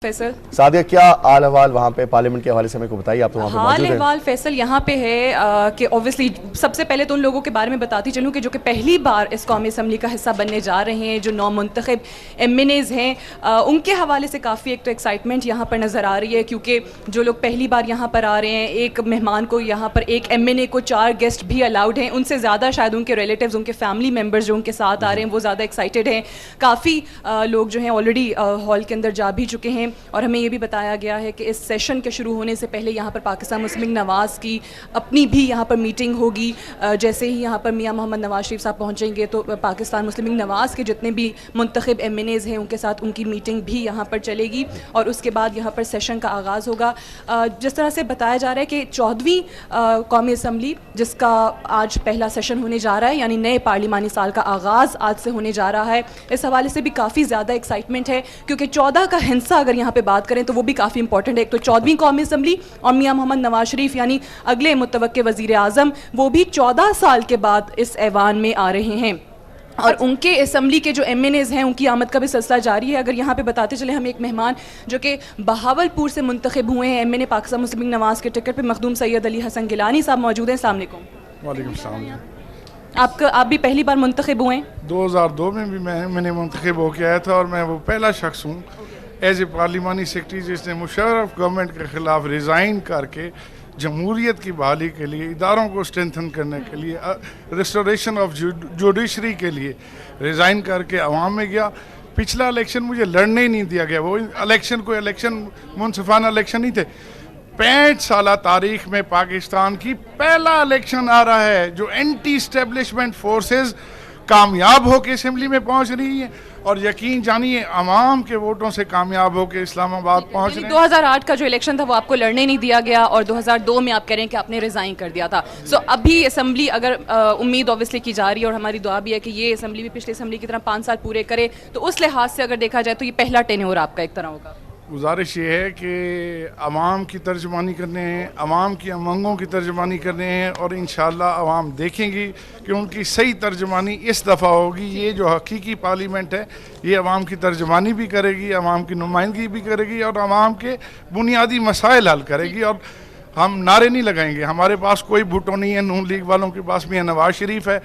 फैसल सादिया, क्या हाल अहवाल वहाँ पे पार्लियामेंट के हवाले से मेरे को बताइए। आप तो वहाँ पे हाल मौजूद हैं। अहवाल फैसल यहाँ पे है कि ऑब्वियसली सबसे पहले तो उन लोगों के बारे में बताती चलूँ कि जो कि पहली बार इस कौमी असम्बली का हिस्सा बनने जा रहे हैं, जो नौ मुंतखब MNAs हैं, उनके हवाले से काफ़ी एक तो एक्साइटमेंट यहाँ पर नज़र आ रही है, क्योंकि जो लोग पहली बार यहाँ पर आ रहे हैं, एक मेहमान को यहाँ पर एक MNA को 4 गेस्ट भी अलाउड हैं, उनसे ज़्यादा शायद उनके रिलेटिव्स, उनके फैमिली मेम्बर्स जो उनके साथ आ रहे हैं वो ज़्यादा एक्साइटेड हैं। काफ़ी लोग जो हैं ऑलरेडी हॉल के अंदर जा भी चुके हैं और हमें ये भी बताया गया है कि इस सेशन के शुरू होने से पहले यहाँ पर पाकिस्तान मुस्लिम लीग नवाज़ की अपनी भी यहाँ पर मीटिंग होगी। जैसे ही यहाँ पर मियाँ मोहम्मद नवाज शरीफ साहब पहुँचेंगे तो पाकिस्तान मुस्लिम लीग नवाज़ के जितने भी मुंतखब MNAs हैं उनके साथ उनकी मीटिंग भी यहाँ पर चलेगी और उसके बाद यहाँ पर सेशन का आगाज़ होगा। जिस तरह से बताया जा रहा है कि 14वीं कौमी असम्बली जिसका आज पहला सेशन होने जा रहा है, यानी नए पार्लिमानी साल का आगाज़ आज से होने जा रहा है, इस हवाले से भी काफ़ी ज़्यादा एक्साइटमेंट है, क्योंकि 14 का हिस्सा अगर यहाँ पे बात करें तो वो भी काफ़ी इंपॉर्टेंट है। एक तो 14वीं कौमी असम्बली और मियाँ मोहम्मद नवाज शरीफ यानी अगले मुतवक्के वज़ीर आज़म वो भी 14 साल के बाद इस ऐवान में आ रहे हैं और उनके असम्बली के जो MNAs हैं उनकी आमद का भी सिलसिला जारी है। अगर यहाँ पे बताते चले, हम एक मेहमान जो कि बहावलपुर से मुंतखब हुए हैं MNA पाकिस्तान मुस्लिम लीग नवाज़ के टिकट पर, मखदूम सैयद अली हसन गिलानी साहब मौजूद हैं। अस्सलाम वालेकुम। वालेकुम सलाम। आप भी पहली बार मुंतखब हुए हैं? 2002 में भी मैंने मुंतखब होकर आया था और मैं वो पहला शख्स हूँ एज ए पार्लिमानी सेक्रेटरी जिसने मुशर्रफ गवर्नमेंट के ख़िलाफ़ रिज़ाइन करके जमहूरियत की बहाली के लिए, इदारों को स्ट्रेंथन करने के लिए, रिस्टोरेशन ऑफ जुडिशरी के लिए रिज़ाइन करके अवाम में गया। पिछला इलेक्शन मुझे लड़ने ही नहीं दिया गया। वो इलेक्शन कोई इलेक्शन मुनसिफाना इलेक्शन नहीं थे। 65 साल तारीख में पाकिस्तान की पहला इलेक्शन आ रहा है जो एंटी स्टेब्लिशमेंट फोर्सेस कामयाब होकर असम्बली में पहुंच रही है और यकीन जानिए अवाम के वोटों से कामयाब होकर इस्लामाबाद पहुंच रहे हैं। 2008 का जो इलेक्शन था वो आपको लड़ने नहीं दिया गया और 2002 में आप कह रहे हैं कि आपने रिज़ाइन कर दिया था। सो अभी असम्बली अगर उम्मीद ऑब्वियसली की जा रही है और हमारी दुआ भी है कि ये असम्बली भी पिछली असम्बली की तरह 5 साल पूरे करे, तो उस लिहाज से अगर देखा जाए तो ये पहला टेन्योर आपका एक तरह होगा। गुजारिश ये है कि अवाम की तर्जुमानी करने हैं, अवाम की अमंगों की तर्जुमानी करने हैं और इंशाअल्लाह अवाम देखेंगी कि उनकी सही तर्जुमानी इस दफ़ा होगी। ये जो हकीकी पार्लियामेंट है ये अवाम की तर्जुमानी भी करेगी, अवाम की नुमाइंदगी भी करेगी और अवाम के बुनियादी मसाइल हल करेगी। और हम नारे नहीं लगाएंगे, हमारे पास कोई भुट्टो नहीं है, नून लीग वालों के पास मियाँ नवाज शरीफ है।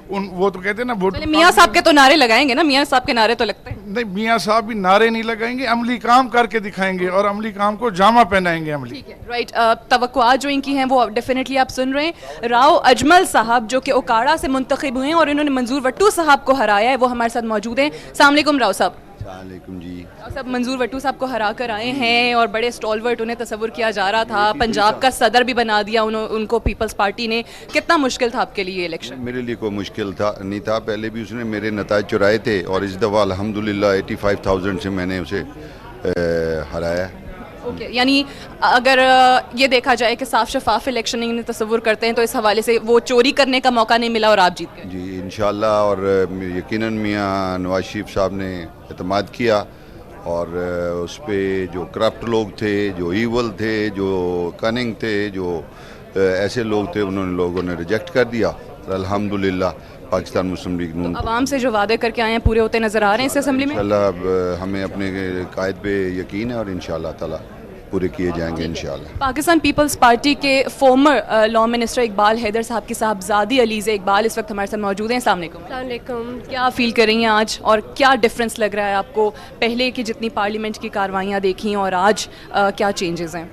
वो तो कहते हैं ना भुट्टो। मियाँ साहब के तो नारे लगाएंगे ना, मियाँ साहब के नारे तो लगते हैं। नहीं, मियाँ साहब भी नारे नहीं लगाएंगे, अमली काम करके दिखाएंगे और अमली काम को जामा पहनाएंगे अमली। ठीक है, राइट। तवक्कुआत जो इनकी हैं वो डेफिनेटली आप सुन रहे हैं। राव अजमल साहब जो कि ओकाड़ा से मुंतखब हुए हैं और इन्होंने मंजूर वट्टू साहब को हराया है, वो हमारे साथ मौजूद हैं। अस्सलाम वालेकुम राव साहब। वालेकुम जी। सब मंजूर वट्टू साहब को हरा कर आए हैं और बड़े स्टॉलवर्ट उन्हें तस्वुर किया जा रहा था, पंजाब का सदर भी बना दिया उनको पीपल्स पार्टी ने। कितना मुश्किल था आपके लिए इलेक्शन? मेरे लिए कोई मुश्किल था नहीं था, पहले भी उसने मेरे नताज चुराए थे और इस दफ़ा अल्हम्दुलिल्लाह 85,000 से मैंने उसे हराया। ओके, यानी अगर ये देखा जाए कि साफ शफाफ इलेक्शन इन्हें तस्वुर करते हैं तो इस हवाले से वो चोरी करने का मौका नहीं मिला और आप जीत गए। जी इंशाल्लाह, और यकीनन मियाँ नवाज शरीफ साहब ने एतमाद किया और उस पर जो करप्ट लोग थे, जो ईवल थे, जो कनिंग थे, जो ऐसे लोग थे, लोगों ने रिजेक्ट कर दिया। अल्हम्दुलिल्लाह पाकिस्तान मुस्लिम लीग नून आवाम से जो वादे करके आए हैं पूरे होते नजर आ रहे हैं इस असेंबली में। इंशाल्लाह हमें अपने कायद पे यकीन है और इंशाल्लाह ताला पूरे किए जाएंगे इंशाल्लाह। पाकिस्तान पीपल्स पार्टी के former law minister Iqbal Haider sahab की साहबजादी अलीज़ा इकबाल इस वक्त हमारे साथ मौजूद हैं। अस्सलाम वालेकुम। क्या फील कर रही हैं आज और क्या डिफरेंस लग रहा है आपको पहले की जितनी पार्लियामेंट की कार्रवाइयाँ देखी और आज क्या चेंजेस हैं?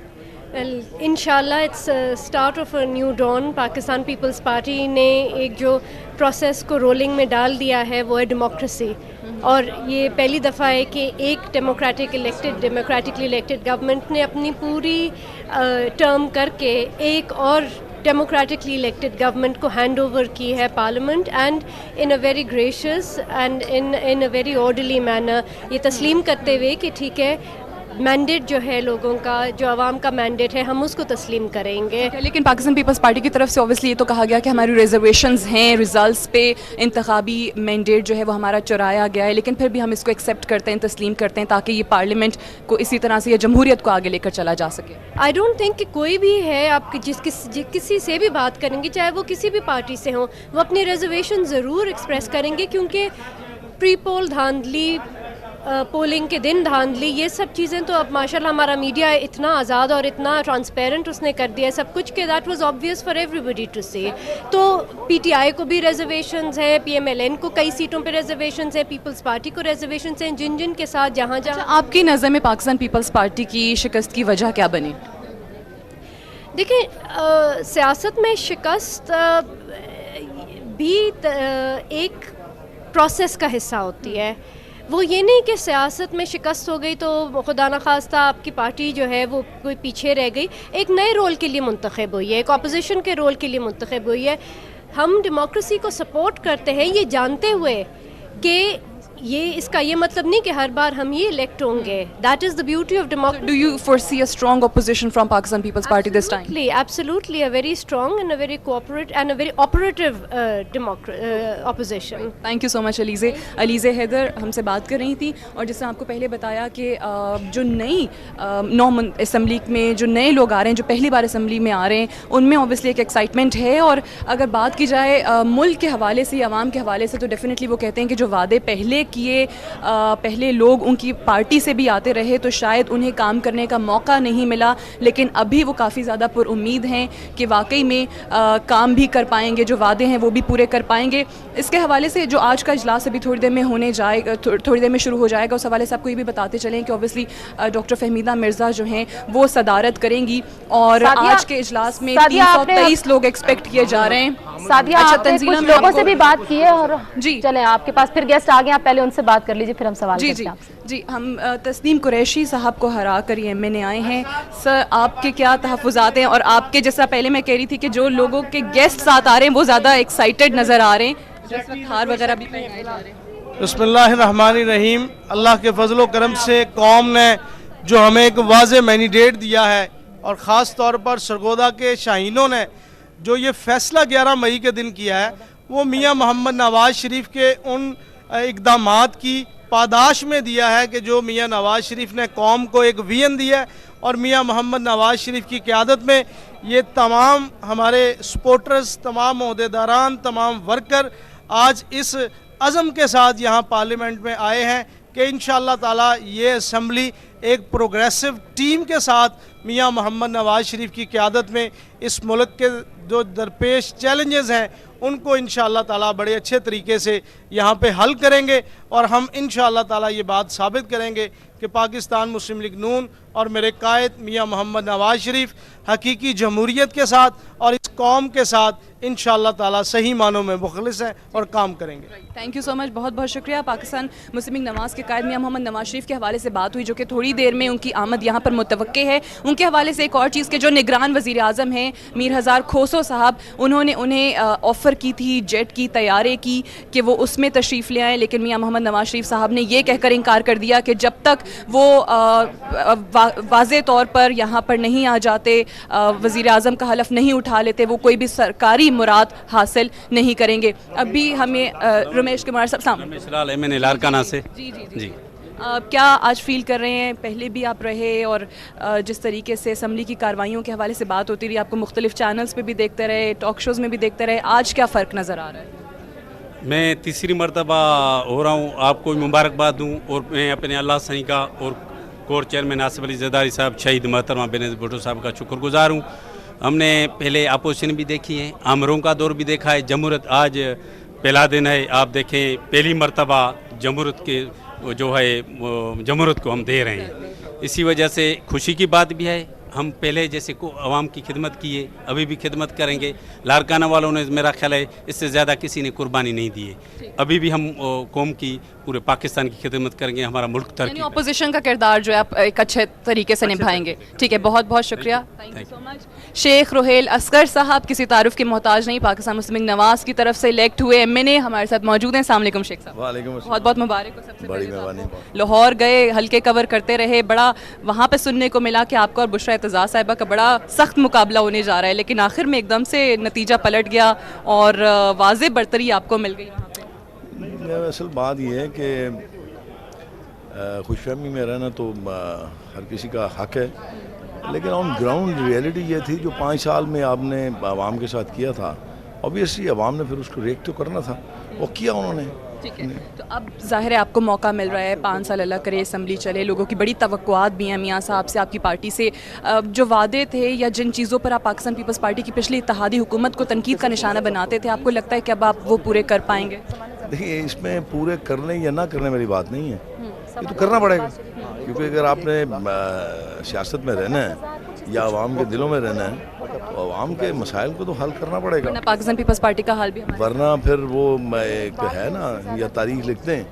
इंशाल्लाह it's start of a new dawn. Pakistan Peoples Party ने एक जो प्रोसेस को रोलिंग में डाल दिया है वो है डेमोक्रेसी, और ये पहली दफ़ा है कि एक डेमोक्रेटिकली इलेक्टेड गवर्नमेंट ने अपनी पूरी टर्म करके एक और डेमोक्रेटिकली इलेक्टेड गवर्नमेंट को हैंड ओवर की है parliament, and in a very gracious and in a very orderly manner, ये तस्लीम करते हुए कि ठीक है मैंडेट जो है लोगों का, जो आवाम का मैंडेट है, हम उसको तस्लीम करेंगे। लेकिन पाकिस्तान पीपल्स पार्टी की तरफ से ऑब्वियसली ये तो कहा गया कि हमारी रिजर्वेशंस हैं, रिजल्ट्स पे इंतखाबी मैंडेट जो है वो हमारा चुराया गया है, लेकिन फिर भी हम इसको एक्सेप्ट करते हैं, तस्लीम करते हैं ताकि ये पार्लियामेंट को इसी तरह से या जमहूरियत को आगे लेकर चला जा सके। आई डोंट थिंक कि कोई भी है, आप किसी से भी बात करेंगे, चाहे वो किसी भी पार्टी से हों, वो अपनी रिजर्वेशन ज़रूर एक्सप्रेस करेंगे, क्योंकि प्री पोल धांधली पोलिंग के दिन धांधली, ये सब चीज़ें तो अब माशाल्लाह हमारा मीडिया इतना आज़ाद और इतना ट्रांसपेरेंट उसने कर दिया है सब कुछ कि that was obvious for everybody to see. तो पीटीआई को भी रिजर्वेशंस है, पीएमएलएन को कई सीटों पे रिजर्वेशंस है, पीपल्स पार्टी को रिजर्वेशंस हैं, जिन जिन के साथ जहाँ जहाँ। आपकी नज़र में पाकिस्तान पीपल्स पार्टी की शिकस्त की वजह क्या बनी? देखिए, सियासत में शिकस्त भी एक प्रोसेस का हिस्सा होती है। वो ये नहीं कि सियासत में शिकस्त हो गई तो खुदा न खास्ता आपकी पार्टी जो है वो कोई पीछे रह गई। एक नए रोल के लिए मुंतखब हुई है, एक अपोजिशन के रोल के लिए मुंतखब हुई है। हम डेमोक्रेसी को सपोर्ट करते हैं ये जानते हुए कि ये इसका ये मतलब नहीं कि हर बार हम ये इलेक्ट होंगे। That is the beauty of democracy. Do you foresee a strong opposition from Pakistan People's Party this time? Absolutely, a very strong and a very cooperative and a very operative opposition. Thank you so much Alizeh Haider हमसे बात कर रही थी। और जैसे आपको पहले बताया कि जो नई असम्बली में जो नए लोग आ रहे हैं, जो पहली बार असम्बली में आ रहे हैं, उनमें ऑब्वियसली एक एक्साइटमेंट है। और अगर बात की जाए मुल्क के हवाले से या आवाम के हवाले से, तो डेफिनेटली वो कहते हैं कि जो वादे पहले किए, पहले लोग उनकी पार्टी से भी आते रहे तो शायद उन्हें काम करने का मौका नहीं मिला, लेकिन अभी वो काफ़ी ज़्यादा पुरुम्मीद हैं कि वाकई में काम भी कर पाएंगे, जो वादे हैं वो भी पूरे कर पाएंगे। इसके हवाले से जो आज का इजलास अभी थोड़ी देर में होने जाएगा, थोड़ी देर में शुरू हो जाएगा, उस हवाले से आपको ये भी बताते चलें कि ऑब्वियसली डॉक्टर फहमीदा मिर्ज़ा जो हैं वो सदारत करेंगी और आज के इजलास में 323 लोग एक्सपेक्ट किए जा रहे हैं। सादिया, आपने कुछ लोगों से भी बात की है और जी चलें आपके पास फिर गेस्ट आ गए, आप पहले उनसे बात कर लीजिए, फिर हम सवाल करते हैं आपसे। जी, हम तस्नीम कुरैशी साहब को हरा कर एमएनए आए हैं। सर, आपके क्या तहफ़्फ़ुज़ात हैं? और आपके जैसा पहले मैं कह रही थी कि जो लोगों के गेस्ट साथ आ रहे हैं वो ज़्यादा एक्साइटेड नज़र आ रहे हैं, जिस वक्त हार वगैरह भी पहनाए जा रहे हैं। बिस्मिल्लाहिर्रहमानिर्रहीम। अल्लाह के फजलो करम से कौम ने जो हमें एक वाज़े मैनिडेट दिया है और ख़ास तौर पर सरगोदा के शाहीनों ने जो ये फ़ैसला 11 मई के दिन किया है, वो मियाँ मोहम्मद नवाज़ शरीफ के उन इक़दामात की पादाश में दिया है कि जो मियाँ नवाज़ शरीफ ने कौम को एक विजन दिया है। और मियाँ मोहम्मद नवाज़ शरीफ की क़यादत में ये तमाम हमारे सपोर्टर्स, तमाम ओहदेदारान, तमाम वर्कर आज इस अज़म के साथ यहाँ पार्लियामेंट में आए हैं कि इंशाअल्लाह ताला ये असम्बली एक प्रोग्रेसिव टीम के साथ मियाँ मोहम्मद नवाज़ शरीफ की क़यादत में इस मुल्क के जो दरपेश चैलेंजेस हैं उनको इंशाअल्लाह ताला बड़े अच्छे तरीके से यहाँ पे हल करेंगे। और हम इंशाअल्लाह ताला ये बात साबित करेंगे कि पाकिस्तान मुस्लिम लीग नून और मेरे कायद मियाँ मोहम्मद नवाज़ शरीफ हकीकी जमहूरियत के साथ और इस कौम के साथ इंशाअल्लाह ताला सही मानों में मुखलिस हैं और काम करेंगे। थैंक यू सो मच, बहुत बहुत शुक्रिया। पाकिस्तान मुस्लिम लीग नवाज़ के कायद मियाँ मोहम्मद नवाज़ शरीफ के हवाले से बात हुई, जो कि थोड़ी देर में उनकी आमद यहाँ पर मुतवक्के है। उनके हवाले से एक और चीज़ के जो निगरान वज़ीर आज़म हैं मीर हज़ार खोसो साहब, उन्होंने उन्हें ऑफ़र की थी जेट की, तैयारे की कि वो उसमें तशरीफ़ ले आएँ, लेकिन मियाँ मोहम्मद नवाज़ शरीफ साहब ने ये कहकर इनकार कर दिया कि जब तक वो वाज़े तौर पर यहाँ पर नहीं आ जाते, वज़ीर आज़म का हलफ नहीं उठा लेते, वो कोई भी सरकारी मुराद हासिल नहीं करेंगे। अभी हमें रमेश कुमार साहब मैंने लारकाना से जी क्या आज फील कर रहे हैं? पहले भी आप रहे और जिस तरीके से असम्बली की कार्रवाइयों के हवाले से बात होती रही, आपको मुख्तलिफ चैनल्स पे भी देखते रहे, टॉक शोज़ में भी देखते रहे, आज क्या फ़र्क नज़र आ रहा है? मैं तीसरी मरतबा हो रहा हूँ, आपको मुबारकबाद दूँ और मैं अपने अल्लाह सही का और कोर चेयरमैन आसिफ अली जरदारी साहब, शहीद मोहतरमा बेनज़ीर भुट्टो साहब का शुक्रगुजार हूँ। हमने पहले अपोजिशन भी देखी है, आमरों का दौर भी देखा है, जमहूरत आज पहला दिन है। आप देखें पहली मरतबा जमहूरत के जो है जमहूरत को हम दे रहे हैं, इसी वजह से खुशी की बात भी है। हम पहले जैसे को आवाम की खिदमत की है, अभी भी खिदमत करेंगे। लारकाना वालों ने मेरा ख्याल है इससे ज़्यादा किसी ने कुर्बानी नहीं दी है, अभी भी हम कौम की, पूरे पाकिस्तान की खिदमत करेंगे, हमारा मुल्क तरक्की। अपोजिशन का किरदार जो है आप एक अच्छे तरीके से निभाएंगे। ठीक है, बहुत बहुत शुक्रिया, thank you so much. Sheikh Rohail Asghar sahab किसी तारुफ के मोहताज नहीं, पाकिस्तान मुस्लिम लीग नवाज़ की तरफ से इलेक्ट हुए एमएनए हमारे साथ मौजूद हैं। अस्सलाम वालेकुम शेख साहब। बहुत बहुत मुबारक हो। सबसे पहले लाहौर गए, हल्के कवर करते रहे, बड़ा वहाँ पे सुनने को मिला कि आपका और बुशरा एतज़ा साहिबा का बड़ा सख्त मुकाबला होने जा रहा है, लेकिन आखिर में एकदम से नतीजा पलट गया और वाज़े बरतरी आपको मिल गई वहाँ पे। असल बात यह है कि खुशफहमी में रहना तो हर किसी का हक है, लेकिन ऑन ग्राउंड रियलिटी ये थी जो 5 साल में आपने आवाम के साथ किया था, ऑब्वियसली आवाम ने फिर उसको रेक तो करना था, वो किया उन्होंने। ठीक है, तो अब जाहिर है आपको मौका मिल रहा है, 5 साल अल्लाह करे असम्बली चले, लोगों की बड़ी तवक्कुआत भी हैं मियाँ साहब से, आपकी पार्टी से। जो वादे थे या जिन चीज़ों पर आप पाकिस्तान पीपल्स पार्टी की पिछली इत्तेहादी हुकूमत को तनकीद का निशाना बनाते थे, आपको लगता है कि अब आप वो पूरे कर पाएंगे? देखिए, इसमें पूरे करने या ना करने वाली बात नहीं है, ये तो करना पड़ेगा, क्योंकि अगर आपने सियासत में रहना है या आवाम के दिलों में रहना है तो आवाम के मसाइल को तो हल करना पड़ेगा, वरना पाकिस्तान पीपल्स पार्टी का हाल भी वरना फिर वो एक है ना, या तारीख लिखते हैं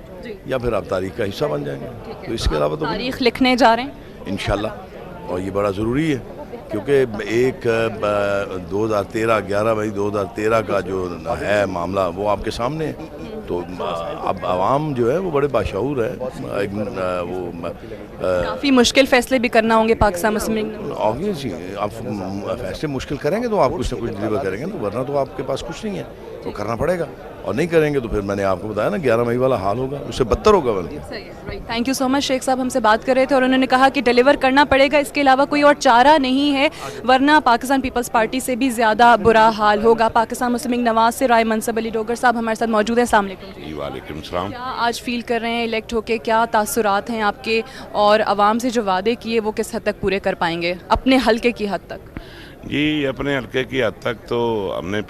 या फिर आप तारीख का हिस्सा बन जाएंगे। तो इसके अलावा तो तारीख लिखने जा रहे हैं इंशाल्लाह, और ये बड़ा ज़रूरी है क्योंकि एक 11 मई 2013 का जो है मामला वो आपके सामने है। तो अब आवाम जो है वो बड़े बाशऊर है, वो काफ़ी मुश्किल फैसले भी करना होंगे पाकिस्तान मुस्लिम लीग। ऑब्वियसली आप फैसले मुश्किल करेंगे तो आप कुछ ना कुछ डिलीवर करेंगे ना, वरना तो आपके पास कुछ नहीं है, तो करना पड़ेगा। और नहीं करेंगे तो फिर मैंने आपको बताया ना 11 मई वाला हाल होगा, उससे बदतर होगा। Thank you so much. Sheikh sahab हमसे बात कर रहे थे और उन्होंने कहा कि डिलीवर करना पड़ेगा, इसके अलावा कोई और चारा नहीं है, वरना पाकिस्तान पीपल्स पार्टी से भी ज़्यादा बुरा हाल होगा। पाकिस्तान मुस्लिम लीग नवाज से राय मनसब अली डोगर साहब हमारे साथ मौजूद हैं। अस्सलाम वालेकुम। वालेकुम सलाम। क्या आज फील कर रहे हैं इलेक्ट होके, क्या तासुरात हैं आपके, और आवाम से जो वादे किए वो किस हद तक पूरे कर पाएंगे अपने हल्के की हद तक? जी, अपने हल्के की हद तक तो हमने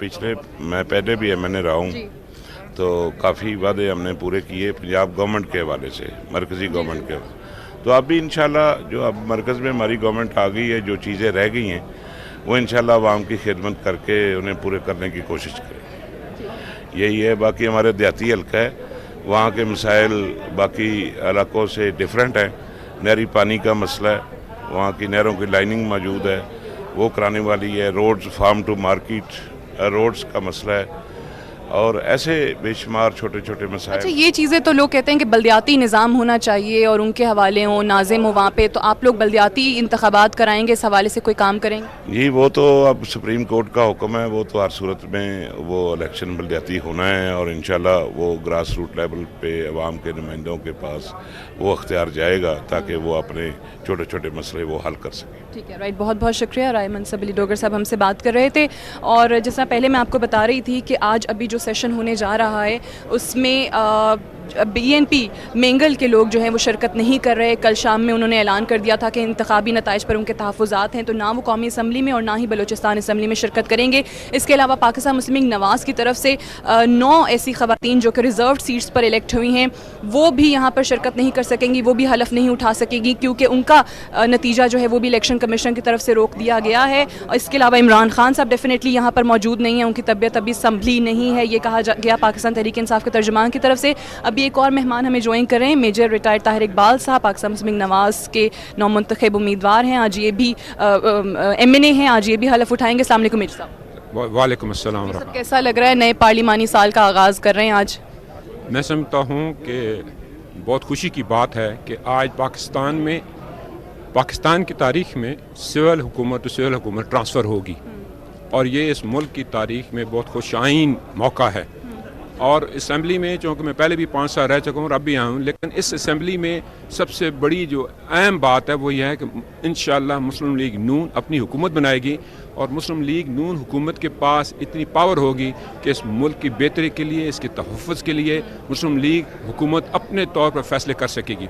मैं पहले भी मैंने रहा हूँ, तो काफ़ी वादे हमने पूरे किए पंजाब गवर्नमेंट के हवाले से, मरकज़ी गवर्नमेंट के। तो अब भी इंशाल्लाह जो अब मरकज़ में हमारी गवर्नमेंट आ गई है, जो चीज़ें रह गई हैं वो इंशाल्लाह आवाम की खिदमत करके उन्हें पूरे करने की कोशिश करें, यही है। बाकी हमारे देहाती हल्का है, वहाँ के मसाइल बाकी इलाकों से डिफरेंट हैं। नहरी पानी का मसला है, वहाँ की नहरों की लाइनिंग मौजूद है, वो कराने वाली है। Roads, farm to market roads का मसला है, और ऐसे बेशुमार छोटे छोटे मसाइल। अच्छा, ये चीज़ें तो लोग कहते हैं कि बल्दियाती निज़ाम होना चाहिए और उनके हवाले हो, नाज़िम हो वहाँ पे, तो आप लोग बल्दियाती इंतखाबात कराएंगे, इस हवाले से कोई काम करेंगे? जी, वो तो अब सुप्रीम कोर्ट का हुक्म है, वो तो हर सूरत में वो इलेक्शन बल्दियाती होना है, और इंशाल्लाह वो ग्रास रूट लेवल पे अवाम के नुमाइंदों के पास वो अख्तियार जाएगा ताकि वो अपने छोटे छोटे मसले वो हल कर सकें। ठीक है, राइट, बहुत बहुत शुक्रिया। राय मनसब अली डोगर साहब हमसे बात कर रहे थे। और जैसा पहले मैं आपको बता रही थी कि आज अभी जो सेशन होने जा रहा है उसमें BNP मेंगल के लोग जो हैं वो शिरकत नहीं कर रहे। कल शाम में उन्होंने ऐलान कर दिया था कि इंतखाबी नताइज पर उनके तहफ़्फ़ुज़ात हैं, तो ना वो कौमी असम्बली में और ना ही बलूचिस्तान असम्बली में शिरकत करेंगे। इसके अलावा पाकिस्तान मुस्लिम लीग नवाज़ की तरफ से 9 ऐसी ख़वातीन जो कि रिज़र्व सीट्स पर इलेक्ट हुई हैं वो भी यहाँ पर शिरकत नहीं कर सकेंगी, वो भी हलफ नहीं उठा सकेंगी, क्योंकि उनका नतीजा जो है वो भी इलेक्शन कमीशन की तरफ से रोक दिया गया है। और इसके अलावा इमरान खान साहब डेफिनेटली यहाँ पर मौजूद नहीं है, उनकी तबीयत अभी संभली नहीं है, ये कहा गया पाकिस्तान तहरीक इंसाफ के तर्जुमान की तरफ से। अभी एक और मेहमान हमें ज्वाइन कर रहे हैं, मेजर रिटायर्ड ताहिर इकबाल साहब, पाकिस्तान मुस्लिम लीग नवाज़ के नौमुंतखब उम्मीदवार हैं, आज ये भी MNA हैं, आज ये भी हलफ उठाएंगे। अस्सलाम वालेकुम मेजर साहब। वालेकुम अस्सलाम। कैसा लग रहा है, नए पार्लिमानी साल का आगाज़ कर रहे हैं आज? मैं समझता हूँ कि बहुत खुशी की बात है कि आज पाकिस्तान की तारीख़ में सिविल हुकूमत ट्रांसफ़र होगी, और ये इस मुल्क की तारीख़ में बहुत खुशाइन मौका है। और असम्बली में, चूँकि मैं पहले भी 5 साल रह चुका हूँ और अब भी आया हूँ, लेकिन इस असम्बली में सबसे बड़ी जो अहम बात है वो यह है कि इंशाअल्लाह मुस्लिम लीग नून अपनी हुकूमत बनाएगी, और मुस्लिम लीग नून हुकूमत के पास इतनी पावर होगी कि इस मुल्क की बेहतरी के लिए, इसके तहफ़्फ़ुज़ के लिए मुस्लिम लीग हुकूमत अपने तौर पर फैसले कर सकेगी।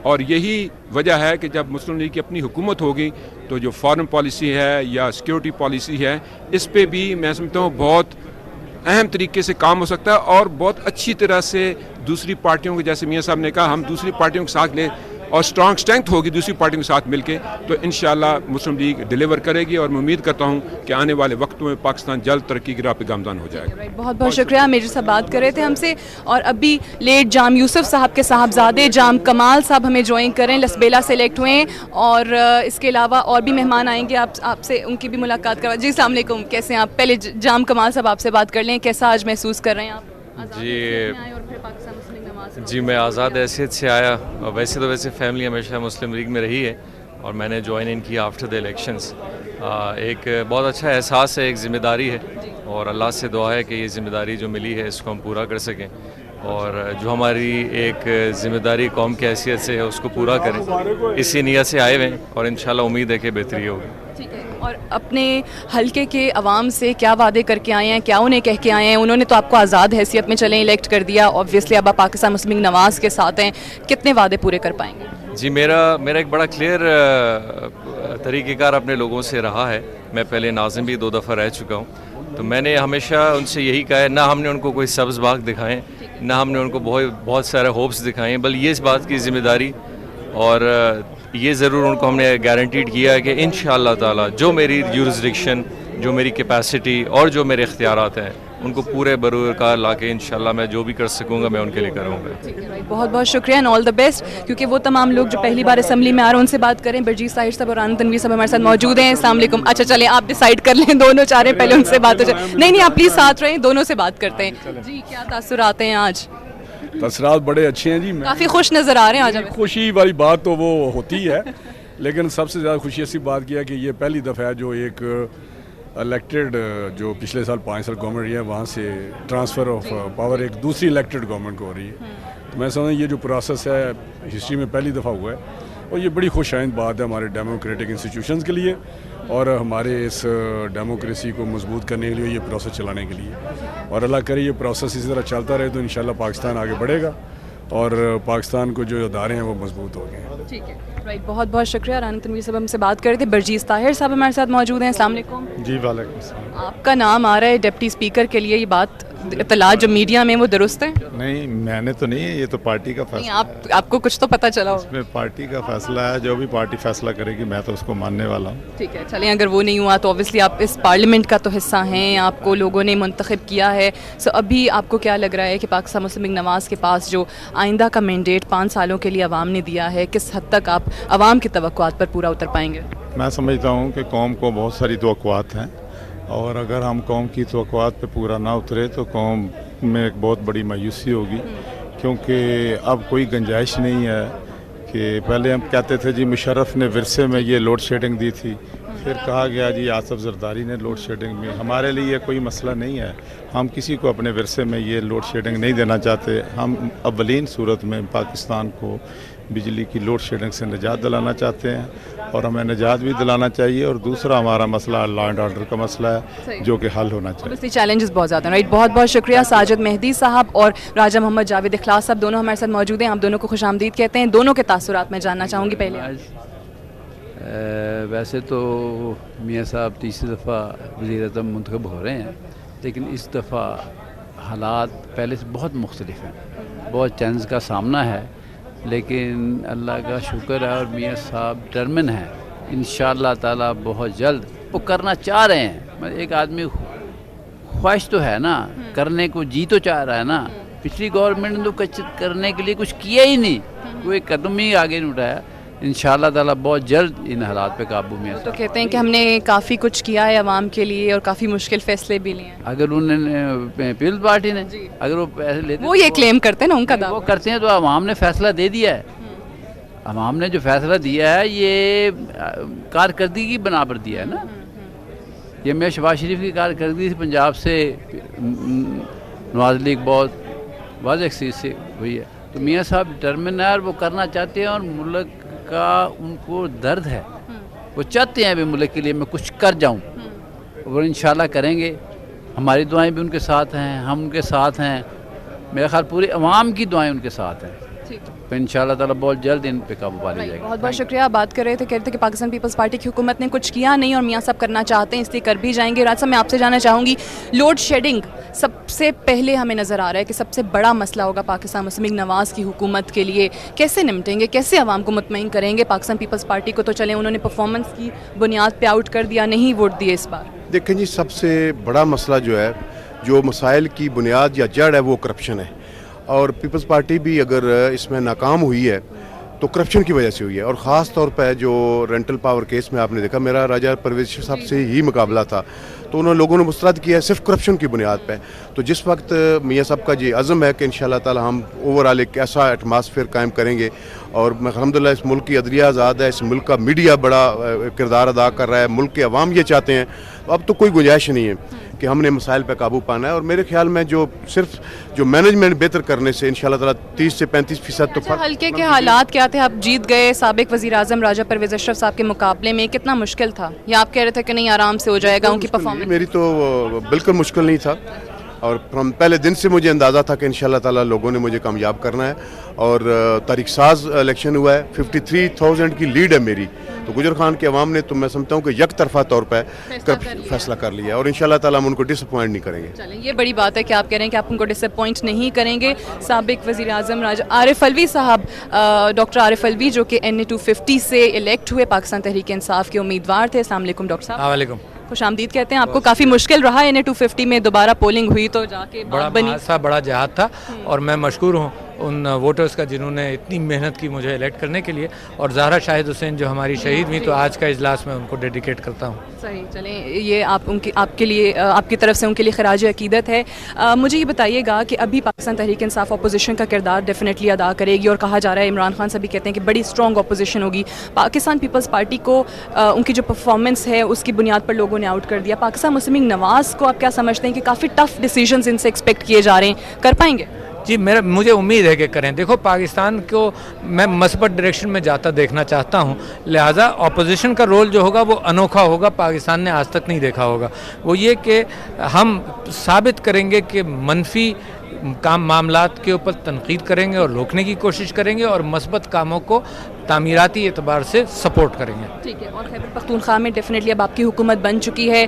और यही वजह है कि जब मुस्लिम लीग की अपनी हुकूमत होगी तो जो फॉरेन पॉलिसी है या सिक्योरिटी पॉलिसी है, इस पर भी मैं समझता हूँ बहुत अहम तरीके से काम हो सकता है, और बहुत अच्छी तरह से दूसरी पार्टियों के, जैसे मियाँ साहब ने कहा, हम दूसरी पार्टियों के साथ ले और स्ट्रेंथ होगी दूसरी पार्टियों के साथ मिलके, तो इंशाअल्लाह मुस्लिम लीग डिलीवर करेगी। और मैं उम्मीद करता हूँ कि आने वाले वक्तों में पाकिस्तान जल्द तरक्की की राह पे गामज़ान हो जाएगा। बहुत बहुत शुक्रिया। मेजर साहब बात कर रहे थे हमसे, और अभी लेट जाम यूसुफ साहब के साहबजादे जाम कमाल साहब हमें ज्वाइन करें, लसबेला सेलेक्ट हुए हैं, और इसके अलावा और भी मेहमान आएंगे, आपसे उनकी भी मुलाकात करवा। जी अस्सलाम वालेकुम, कैसे हैं आप? पहले जाम कमाल साहब आपसे बात कर लें, कैसा आज महसूस कर रहे हैं आप? जी, मैं आज़ाद हैसियत से आया, और वैसे फैमिली हमेशा मुस्लिम लीग में रही है, और मैंने ज्वाइन इन किया आफ्टर द इलेक्शंस। एक बहुत अच्छा एहसास है, एक ज़िम्मेदारी है, और अल्लाह से दुआ है कि ये ज़िम्मेदारी जो मिली है इसको हम पूरा कर सकें। और जो हमारी एक ज़िम्मेदारी कौम की हैसियत से है उसको पूरा करें, इसी नीयत से आए हुए हैं और इंशाल्लाह उम्मीद है कि बेहतरी होगी। ठीक है। और अपने हलके के अवाम से क्या वादे करके आए हैं, क्या उन्हें कह के आए हैं? उन्होंने तो आपको आज़ाद हैसियत में चलें इलेक्ट कर दिया, ऑब्वियसली अब आप पाकिस्तान मुस्लिम लीग नवाज़ के साथ हैं, कितने वादे पूरे कर पाएंगे? जी, मेरा एक बड़ा क्लियर तरीक़ेकार अपने लोगों से रहा है। मैं पहले नाज़िम भी 2 दफ़ा रह चुका हूँ, तो मैंने हमेशा उनसे यही कहा है, ना हमने उनको कोई सब्ज़ बाग दिखाएं, ना हमने उनको बहुत सारे होप्स दिखाएं, बल ये इस बात की ज़िम्मेदारी और ये ज़रूर उनको हमने गारंटीड किया है कि इंशाअल्लाह ताला जो मेरी जुरिस्डिक्शन, जो मेरी कैपेसिटी और जो मेरे इख्तियारात हैं उनको पूरे बरूरकार ला के इंशाअल्लाह मैं जो भी कर सकूँगा मैं उनके लिए करूँगा। बहुत बहुत शुक्रिया एंड ऑल द बेस्ट। क्योंकि वो तमाम लोग जो पहली बार असम्बली में आ रहे हैं उनसे बात करें। बरजीत ताहिर साहब और राना तनवीर साहब हमारे साथ मौजूद हैं। अस्सलाम वालेकुम। अच्छा चलें, आप डिसाइड कर लें, दोनों चाह रहे हैं पहले उनसे बात हो जाए। नहीं आप प्लीज़ साथ रहें, दोनों से बात करते हैं। जी, क्या तासुर आते हैं आज? तसरात बड़े अच्छे हैं जी, काफ़ी खुश नज़र आ रहे हैं आज। खुशी वाली बात तो वो होती है, लेकिन सबसे ज़्यादा खुशी ऐसी बात किया कि ये पहली दफ़ा है जो एक इलेक्टेड, जो पिछले साल 5 साल गवर्नमेंट रही है, वहाँ से ट्रांसफ़र ऑफ पावर एक दूसरी इलेक्टेड गवर्नमेंट को हो रही है। तो मैं समझता हूँ ये जो प्रोसेस है हिस्ट्री में पहली दफ़ा हुआ है और ये बड़ी खुशाइंद बात है हमारे डेमोक्रेटिक इंस्टीट्यूशंस के लिए और हमारे इस डेमोक्रेसी को मजबूत करने के लिए, ये प्रोसेस चलाने के लिए। और अल्लाह करे ये प्रोसेस इसी तरह चलता रहे तो इंशाल्लाह पाकिस्तान आगे बढ़ेगा और पाकिस्तान को जो अदारे हैं वो मजबूत हो गए। ठीक है, राइट, बहुत बहुत शुक्रिया। राना तनवीर साहब हमसे बात कर रहे थे। बरजीत ताहिर साहब हमारे साथ मौजूद हैं। अस्सलाम वालेकुम। जी वालेकुम अस्सलाम। आपका नाम आ रहा है डिप्टी स्पीकर के लिए, ये बात इत्तला जो मीडिया में वो दुरुस्त है? नहीं, मैंने तो नहीं है, ये तो पार्टी का फैसला है। आपको कुछ तो पता चला होगा। इसमें पार्टी का फैसला है, जो भी पार्टी फैसला करेगी मैं तो उसको मानने वाला हूँ। ठीक है, चलें, अगर वो नहीं हुआ तो ऑब्वियसली आप इस पार्लियामेंट का तो हिस्सा हैं, आपको लोगों ने मुंतखब किया है। सो अभी आपको क्या लग रहा है कि पाकिस्तान मुस्लिम लीग नवाज़ के पास जो आइंदा का मैंडेट 5 सालों के लिए अवाम ने दिया है, किस हद तक आप अवाम की तवक्कुआत पर पूरा उतर पाएंगे? मैं समझता हूँ कि कौम को बहुत सारी तवक्कुआत हैं और अगर हम कौम की तवक्कुआत पे पूरा ना उतरे तो कौम में एक बहुत बड़ी मायूसी होगी, क्योंकि अब कोई गुंजाइश नहीं है कि पहले हम कहते थे जी मुशर्रफ ने विरसे में ये लोड शेडिंग दी थी, फिर कहा गया जी आसफ जरदारी ने लोड शेडिंग में। हमारे लिए कोई मसला नहीं है, हम किसी को अपने विरसे में ये लोड शेडिंग नहीं देना चाहते। हम अव्वलीन सूरत में पाकिस्तान को बिजली की लोड शेडिंग से निजात दिलाना चाहते हैं और हमें निजात भी दिलाना चाहिए। और दूसरा हमारा मसला लॉ एंड ऑर्डर का मसला है जो कि हल होना चाहिए। चैलेंजेस बहुत ज़्यादा हैं, राइट। बहुत बहुत शुक्रिया। साजिद मेहदी साहब और राजा मोहम्मद जावेद इखलास साहब दोनों हमारे साथ मौजूद हैं। आप दोनों को खुशामदीद कहते हैं। दोनों के तासुरात मैं जानना चाहूँगी। पहले वैसे तो मियाँ साहब तीसरी दफ़ा वज़ीर-ए-आज़म मुंतखब हो रहे हैं, लेकिन इस दफ़ा हालात पहले से बहुत मुख्तलिफ हैं, बहुत चैलेंज का सामना है, लेकिन अल्लाह का शुक्र है और मियाँ साहब डिटरमिन हैं। इंशाअल्लाह ताला बहुत जल्द वो करना चाह रहे हैं। मतलब एक आदमी ख्वाहिश तो है ना, करने को जी तो चाह रहा है ना। पिछली गवर्नमेंट ने तो कुछ करने के लिए कुछ किया ही नहीं, कोई कदम ही आगे नहीं उठाया। इंशाअल्लाह ताला बहुत जल्द इन हालात पे काबू में। तो कहते हैं कि हमने काफ़ी कुछ किया है आवाम के लिए और काफ़ी मुश्किल फैसले भी लिए हैं। अगर उन्होंने पीपल्स पार्टी ने अगर वो पैसे लेते वो ये क्लेम करते हैं ना, उनका दावा वो करते हैं, तो आवाम ने फैसला दे दिया है। आवाम ने जो फैसला दिया है ये कारकर्दगी की बना पर दिया है ना। ये मैं शहबाज शरीफ की कारकर्दगी से पंजाब से नवाज लीग बहुत वाज़ेह चीज़ से हुई है। तो मियाँ साहब डिटरमिन है और वो करना चाहते हैं और मुल्क का उनको दर्द है, वो चाहते हैं भी मुल्क के लिए मैं कुछ कर जाऊं और इंशाल्लाह करेंगे। हमारी दुआएं भी उनके साथ हैं, हम उनके साथ हैं, मेरा ख्याल पूरी अवाम की दुआएं उनके साथ हैं। तो इंशाल्लाह ताला बहुत जल्द इन पे काबू पा लिया जाएगा। बहुत बहुत शुक्रिया। बात कर रहे थे, कह रहे थे कि पाकिस्तान पीपल्स पार्टी की हुकूमत ने कुछ किया नहीं और मियाँ साहब करना चाहते हैं, इसलिए कर भी जाएंगे। राज साहब, मैं आपसे जानना चाहूँगी, लोड शेडिंग सबसे पहले हमें नज़र आ रहा है कि सबसे बड़ा मसला होगा पाकिस्तान मुस्लिम लीग नवाज़ की हुकूमत के लिए। कैसे निपटेंगे, कैसे आवाम को मुतमईन करेंगे? पाकिस्तान पीपल्स पार्टी को तो चले उन्होंने परफॉर्मेंस की बुनियाद पर आउट कर दिया, नहीं वोट दिए इस बार। देखें जी, सबसे बड़ा मसला जो है, जो मसाइल की बुनियाद या जड़ है, वो करप्शन है। और पीपल्स पार्टी भी अगर इसमें नाकाम हुई है तो करप्शन की वजह से हुई है। और ख़ास तौर पर जो रेंटल पावर केस में आपने देखा, मेरा राजा परवेज साहब से ही मुकाबला था, तो उन्होंने लोगों ने मुस्तरद किया है सिर्फ करप्शन की बुनियाद पर। तो जिस वक्त मियाँ साहब का ये अज़म है कि इंशाअल्लाह ताला हम ओवरऑल एक ऐसा एटमॉस्फेयर कायम करेंगे और अल्हम्दुलिल्लाह इस मुल्क की अदलिया आज़ाद है, इस मुल्क का मीडिया बड़ा किरदार अदा कर रहा है, मुल्क के अवाम ये चाहते हैं, तो अब तो कोई गुंजाइश नहीं है कि हमने मसाइल पर काबू पाना है। और मेरे ख्याल में जो सिर्फ जो मैनेजमेंट बेहतर करने से इंशाल्लाह ताला 30 से 35% तो फर्क। हल्के के हालात क्या थे? आप जीत गए साबिक वज़ीर आज़म राजा परवेज़ अशरफ साहब के मुकाबले में, कितना मुश्किल था या आप कह रहे थे कि नहीं आराम से हो जाएगा उनकी परफॉर्मेंस? मेरी तो बिल्कुल मुश्किल नहीं था और पहले दिन से मुझे अंदाज़ा था कि इंशाल्लाह ताला लोगों ने मुझे कामयाब करना है। और तारीख साज इलेक्शन हुआ है, 53,000 की लीड है मेरी, तो गुजर खान के अवाम ने तो मैं समझता हूँ कि यक तरफा तौर पर फैसला कर लिया और इंशाल्लाह ताला हम उनको डिसअपॉइंट नहीं करेंगे। चलें, ये बड़ी बात है कि आप कह रहे हैं कि आप उनको डिसअपॉइंट नहीं करेंगे। साबिक वज़ीर आज़म राजा आरिफ अलवी साहब, डॉक्टर आरिफ अलवी जो कि NA 250 से इलेक्ट हुए, पाकिस्तान तहरीक इंसाफ के उम्मीदवार थे। अस्सलाम वालेकुम डॉक्टर साहब। वालेकुम। खुशामदीद कहते हैं आपको। काफ़ी मुश्किल रहा NA 250 में, दोबारा पोलिंग हुई तो जाके बड़ा हादसा, बड़ा जहाद था और मैं मशकूर हूँ उन वोटर्स का जिन्होंने इतनी मेहनत की मुझे इलेक्ट करने के लिए। और ज़हरा शाहिद हुसैन जो हमारी शहीद हुई, तो आज का इजलास में उनको डेडिकेट करता हूँ। सही, चलें, ये आपके लिए, आपकी तरफ से उनके लिए खराज अकीदत है। मुझे ये बताइएगा कि अभी पाकिस्तान तहरीक इंसाफ अपोजिशन का किरदार डेफिनेटली अदा करेगी और कहा जा रहा है, इमरान खान सभी कहते हैं कि बड़ी स्ट्रॉन्ग अपोजिशन होगी। पाकिस्तान पीपल्स पार्टी को उनकी जो परफॉर्मेंस है उसकी बुनियाद पर लोगों ने आउट कर दिया। पाकिस्तान मुस्लिम लीग नवाज़ को आप क्या समझते हैं कि काफ़ी टफ डिसीजंस इनसे एक्सपेक्ट किए जा रहे हैं, कर पाएंगे? जी, मुझे उम्मीद है कि करें। देखो, पाकिस्तान को मैं मस्बत डायरेक्शन में जाता देखना चाहता हूँ, लिहाजा अपोजिशन का रोल जो होगा वो अनोखा होगा, पाकिस्तान ने आज तक नहीं देखा होगा। वो ये कि हम साबित करेंगे कि मनफी मामलात के ऊपर तनकीद करेंगे और रोकने की कोशिश करेंगे और मस्बत कामों को तामीराती एतबार से सपोर्ट करेंगे। ठीक है। और खैबर पख्तूनख्वा में डेफिनेटली अब आपकी हुकूमत बन चुकी है,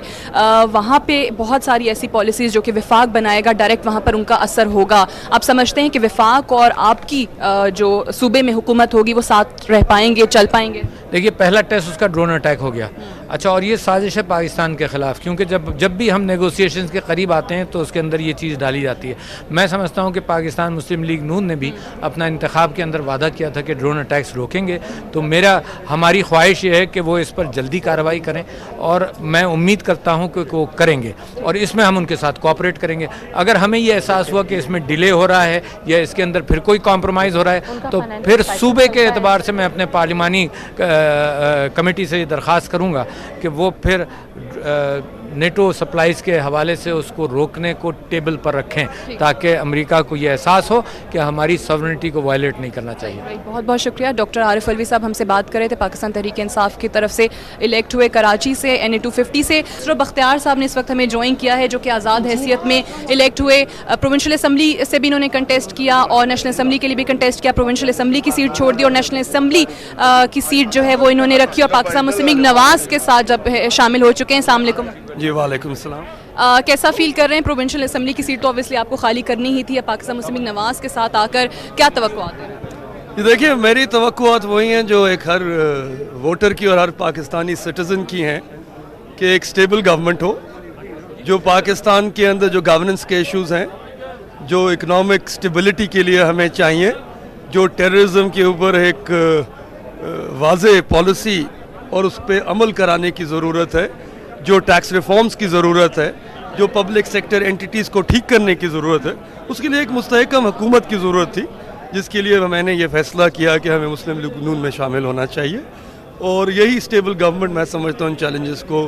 वहाँ पे बहुत सारी ऐसी पॉलिसीज़ जो कि विफाक बनाएगा, डायरेक्ट वहाँ पर उनका असर होगा। आप समझते हैं कि विफाक और आपकी जो सूबे में हुकूमत होगी वो साथ रह पाएंगे, चल पाएंगे? देखिए, पहला टेस्ट उसका ड्रोन अटैक हो गया। अच्छा, और ये साजिश है पाकिस्तान के ख़िलाफ़, क्योंकि जब भी हम नेगोशिएशंस के करीब आते हैं तो उसके अंदर ये चीज़ डाली जाती है। मैं समझता हूँ कि पाकिस्तान मुस्लिम लीग नून ने भी अपना इंतखाब के अंदर वादा किया था कि ड्रोन अटैक्स रोकेंगे, तो हमारी ख्वाहिश ये है कि वो इस पर जल्दी कार्रवाई करें और मैं उम्मीद करता हूँ कि वो करेंगे और इसमें हम उनके साथ कोऑपरेट करेंगे। अगर हमें ये एहसास हुआ कि इसमें डिले हो रहा है या इसके अंदर फिर कोई कॉम्प्रोमाइज़ हो रहा है, तो फिर सूबे के एतबार से मैं अपने पार्लिमानी कमेटी से ये दरख्वास्त करूँगा कि वो फिर नेटो सप्लाईज़ के हवाले से उसको रोकने को टेबल पर रखें, ताकि अमेरिका को ये एहसास हो कि हमारी सॉवरेनिटी को वायलेट नहीं करना चाहिए। बहुत बहुत शुक्रिया। डॉक्टर आरिफ अलवी साहब हमसे बात कर रहे थे, पाकिस्तान तहरीक इंसाफ की तरफ से इलेक्ट हुए, कराची से NA 250 से। सुरब बख्तियार साहब ने इस वक्त हमें ज्वाइन किया है, जो कि आज़ाद हैसियत में इलेक्ट हुए। प्रोविंशियल असम्बली से भी इन्होंने कंटेस्ट किया और नेशनल असम्बली के लिए भी कंटेस्ट किया। प्रोविंशियल असम्बली की सीट छोड़ दी और नेशनल असम्बली की सीट जो है वो इन्होंने रखी और पाकिस्तान मुस्लिम लीग नवाज़ के साथ जब शामिल हो चुके हैं। अस्सलाम वालेकुम। जी, वालेकुम सलाम। कैसा फील कर रहे हैं? प्रोविंशियल असम्बली की सीट तो ऑब्वियसली आपको खाली करनी ही थी, पाकिस्तान मुस्लिम लीग नवाज़ के साथ आकर क्या तवक्कुआत है? देखिए, मेरी तवक्कुआत वही हैं जो एक हर वोटर की और हर पाकिस्तानी सिटीज़न की हैं कि एक स्टेबल गवर्नमेंट हो, जो पाकिस्तान के अंदर जो गवर्नेंस के इश्यूज़ हैं, जो इकनॉमिक स्टेबिलिटी के लिए हमें चाहिए, जो टेररिज्म के ऊपर एक वाज़ेह पॉलिसी और उस पर अमल कराने की ज़रूरत है, जो टैक्स रिफॉर्म्स की ज़रूरत है, जो पब्लिक सेक्टर एंटिटीज़ को ठीक करने की ज़रूरत है, उसके लिए एक मुस्तहकम हुकूमत की ज़रूरत थी, जिसके लिए मैंने ये फ़ैसला किया कि हमें मुस्लिम लीग नून में शामिल होना चाहिए। और यही स्टेबल गवर्नमेंट मैं समझता हूँ इन चैलेंजेस को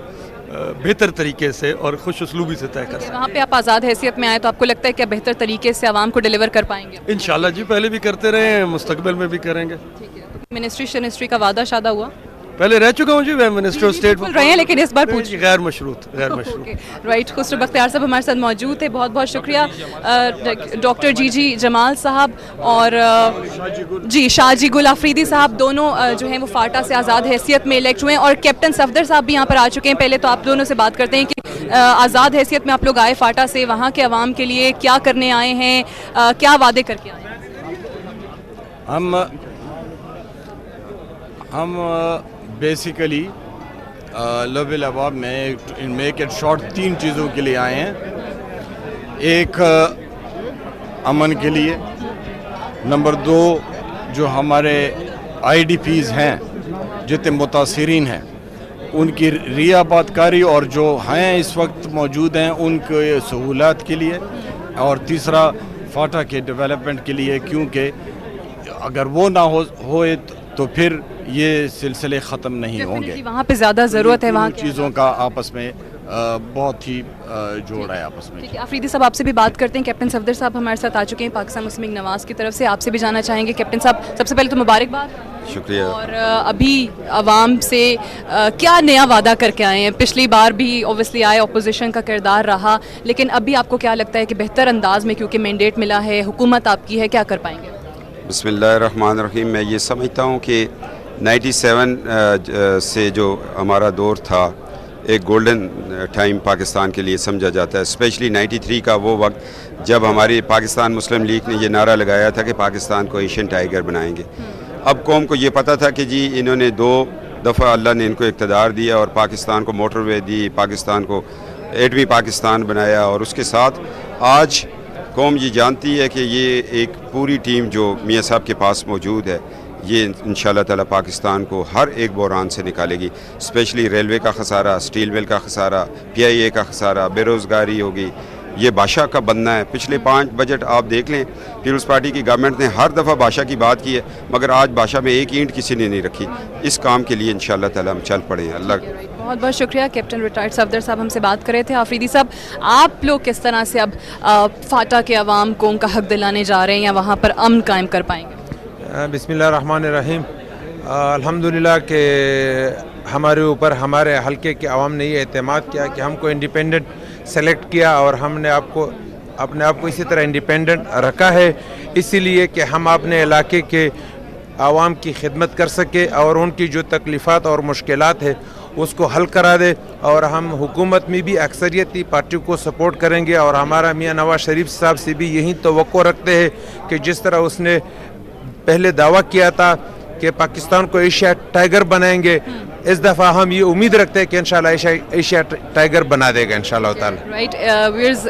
बेहतर तरीके से और खुश उसलूबी से तय कर सकते हैं। वहाँ पे आप आज़ाद हैसियत में आए तो आपको लगता है कि बेहतर तरीके से आवाम को डिलीवर कर पाएंगे? इंशाल्लाह जी, पहले भी करते रहे हैं, मुस्तकबिल में भी करेंगे। मिनिस्ट्री का वादा शादा हुआ? पहले रह चुका हूँ जी, मैं मिनिस्टर ऑफ स्टेट रहे हैं, लेकिन इस बार पूछ गैर मशरूत राइट। खुसरो बख्तियार साहब हमारे साथ मौजूद थे, बहुत बहुत शुक्रिया। डॉक्टर जी जमाल साहब और जी शाहजी गुल आफरीदी साहब दोनों जो हैं वो फाटा से आज़ाद हैसियत में इलेक्ट हुए हैं और कैप्टन सफदर साहब भी यहाँ पर आ चुके हैं। पहले तो आप दोनों से बात करते हैं कि आज़ाद हैसियत में आप लोग आए फाटा से, वहाँ के अवाम के लिए क्या करने आए हैं, क्या वादे करके आए हैं? हम बेसिकली लविल अवाब में मेक इट शॉर्ट 3 चीज़ों के लिए आए हैं। एक अमन के लिए, नंबर 2 जो हमारे IDPs हैं जितने मुतासिरीन हैं उनकी रियाबातकारी और जो हैं इस वक्त मौजूद हैं उनके सहूलत के लिए, और तीसरा फाटा के डेवलपमेंट के लिए, क्योंकि अगर वो ना होए तो फिर ये सिलसिले ख़त्म नहीं होंगे। वहाँ पे ज़्यादा ज़रूरत है, वहाँ चीज़ों का आपस में बहुत ही जोड़ है आपस में। ठीक है, आफरीदी साहब आपसे भी बात करते हैं। कैप्टन सफदर साहब हमारे साथ आ चुके हैं पाकिस्तान मुस्लिम लीग नवाज की तरफ से। आपसे भी जानना चाहेंगे कैप्टन साहब, सबसे पहले तो मुबारकबाद। शुक्रिया। और अभी आवाम से क्या नया वादा करके आए हैं? पिछली बार भी ओबियसली आए, अपोजिशन का किरदार रहा, लेकिन अभी आपको क्या लगता है कि बेहतर अंदाज में, क्योंकि मैंडेट मिला है, हुकूमत आपकी है, क्या कर पाएंगे? बिस्मिल्लाहिर्रहमानिर्रहीम। मैं ये समझता हूँ कि 97 से जो हमारा दौर था, एक गोल्डन टाइम पाकिस्तान के लिए समझा जाता है। स्पेशली 93 का वो वक्त जब हमारी पाकिस्तान मुस्लिम लीग ने ये नारा लगाया था कि पाकिस्तान को एशियन टाइगर बनाएंगे। अब कौम को ये पता था कि जी इन्होंने 2 दफ़ा अल्लाह ने इनको इक़्तिदार दिया और पाकिस्तान को मोटरवे दी, पाकिस्तान को एटमी पाकिस्तान बनाया, और उसके साथ आज कौम ये जानती है कि ये एक पूरी टीम जो मियाँ साहब के पास मौजूद है, ये इंशाअल्लाह ताला पाकिस्तान को हर एक बहरान से निकालेगी। स्पेशली रेलवे का खसारा, स्टील मिल का खसारा, PIA का खसारा, बेरोज़गारी होगी, ये बादशाह का बनना है। पिछले 5 बजट आप देख लें, पीपल्स पार्टी की गवर्नमेंट ने हर दफ़ा बादशाह की बात की है, मगर आज बादशाह में एक ईंट किसी ने नहीं रखी। इस काम के लिए इंशाअल्लाह ताला हम चल पड़े हैं। अल्लाह बहुत बहुत शुक्रिया। कैप्टन रिटायर्ड सफदर साहब हमसे बात कर रहे थे। आफरीदी साहब, आप लोग किस तरह से अब फाटा के अवाम को उनका हक दिलाने जा रहे हैं या वहाँ पर अमन कायम कर पाएंगे? बिस्मिल्लाहिर्रहमानिर्रहीम। अल्हम्दुलिल्लाह के हमारे ऊपर हमारे हलके के अवाम ने ये एतमाद किया कि हमको इंडिपेंडेंट सेलेक्ट किया, और हमने अपने आप को इसी तरह इंडिपेंडेंट रखा है, इसीलिए कि हम अपने इलाके के आवाम की खिदमत कर सके और उनकी जो तकलीफ़ात और मुश्किलात है उसको हल करा दे। और हम हुकूमत में भी अक्सरियती पार्टी को सपोर्ट करेंगे, और हमारा मियाँ नवाज शरीफ साहब से भी यही तवक्को रखते हैं कि जिस तरह उसने पहले दावा किया था कि पाकिस्तान को एशिया टाइगर बनाएंगे, इस दफ़ा हम ये उम्मीद रखते हैं कि इंशाल्लाह एशिया टाइगर बना देगा इंशाल्लाह ताला। राइट,